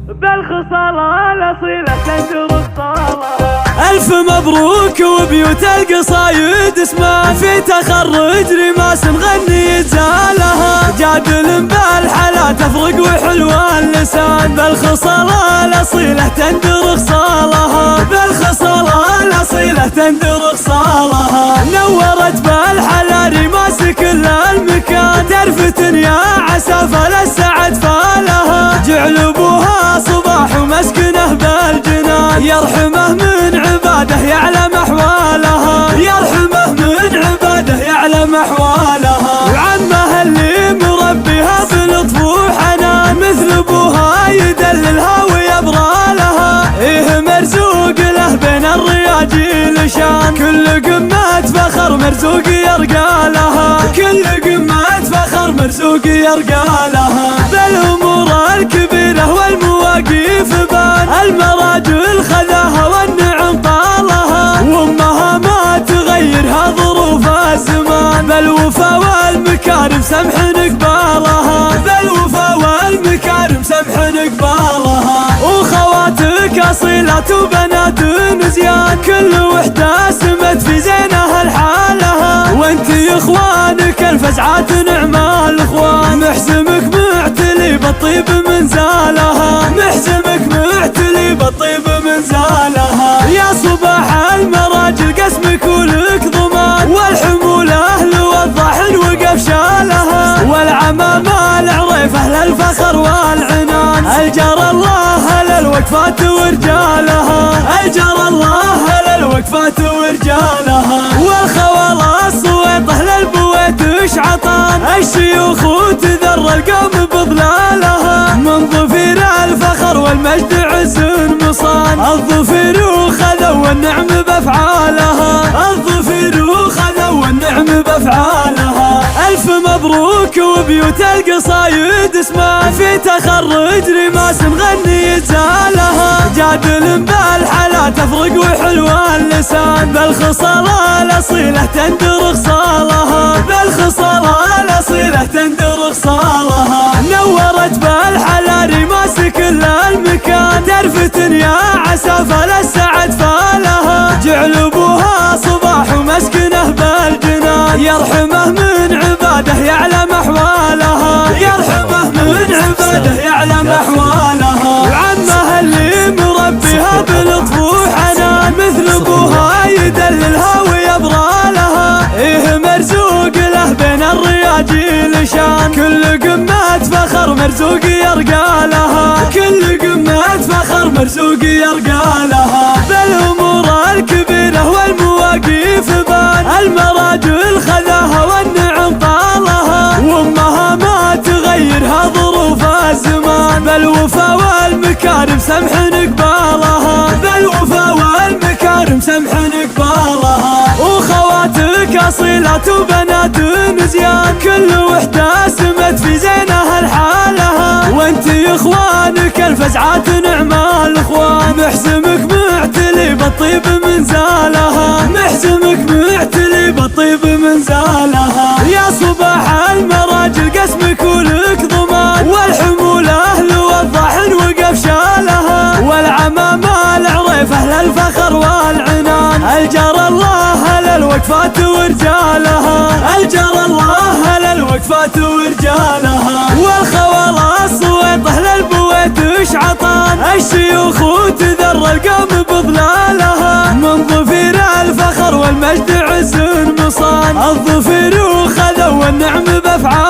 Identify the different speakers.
Speaker 1: بالخصالة الأصيلة تندر الصالة.
Speaker 2: ألف مبروك وبيوت القصايد اسمه في تخرج رماس مغني يتزالها، جادل بالحلا تفرق وحلوة اللسان، بالخصالة الأصيلة تندر خصالها، بالخصالة الأصيلة تندر خصالها. نورت بالحلا رماس كل المكان، ترفتن يا عسافة للسعد فالها، جعل ابوها صباح ومسكنه بالجنان، يرحمه من عباده يعلم احوالها، يرحمه من عباده يعلم احوالها. وعمها اللي مربيها بلطف وحنان، مثل ابوها يدللها ويبرى لها، ايه مرزوق له بين الرياجيل شان، كل قمة فخر مرزوق يرقى لها، كل قمة فخر مرزوق يرقى لها. بالامور الكبيرة والمواقف بان، المراجل خذاها والنعم طالها، وامها ما تغيرها ظروف الزمان، بالوفا والمكارم سمح قبالها، بالوفا والمكارم سمح قبالها. وخواتك اصيلات وبنات نزيان، كل وحدة سمت في زينها لحالها، وانت يا اخوانك الفزعات نعم الاخوان، محزمك معتلي بالطيب من زالها، محزمك معتلي بالطيب من زالها. يا صباح المراجل قسمك ولك ضمان، والحمول اهل والضحن وقف شالها، والعمامة العريف اهل الفخر والعنان، الجار الله للوقفات ورجالها، الجار الله للوقفات ورجالها. والخوالة الصويطه للبويت شعطان، الشيوخ وتذر القوم بظلالها، من ظفير الفخر والمجد عز مصان، الظفير وخذوا والنعم بافعالها، الظفير وخذوا والنعم بافعالها. الف مبروك وبيوت القصايد اسمه في تخرج رماس مغني يتزالها، جادل بالحلا تفرق وحلوة اللسان، بالخصالة الأصيلة تندر خصالها، بالخصالة الأصيلة تندر خصالها. نورت بالحلا رماس كل المكان، ترفتن يا عسافة للسعد فالها، جعل ابوها صباح ومسكنه بالجنان، يرحمه من عباده يعلم احوالها، يرحمه من عباده يعلم احوالها. وعمها اللي مربيها بلطف وحنان، مثل ابوها يدللها ويبرى لها، ايه مرزوق له بين الرياجيل شان، كل قمة فخر مرزوق يرقى لها، كل قمة فخر مرزوق يرقى لها. بالامور الكبيرة والمواقف بان، المراجل خذاها والنعم طالها، وامها ما تغيرها ظروف الزمان، بالوفا والمكارم سمح قبالها، بالوفا والمكارم سمح قبالها. وخواتك اصيلات وبنات نزيان، كل وحدة سمت في زينها لحالها، وانت يا اخوانك الفزعات نعم الاخوان، محزمك معتلي بالطيب من زالها، محزمك معتلي بالطيب من زالها. يا صباح المراجل قسمك ولك ضمان، والحمول اهل والضحن وقف شالها، والعمامة العريف اهل الفخر والعنان، الجار الله للوقفات ورجالها، الجار الله للوقفات ورجالها. والخوالة الصويطه للبويت شعطان، الشيوخ وتذر القوم بظلالها، من ظفير الفخر والمجد عز مصان، الظفير وخذوا والنعم بافعالها.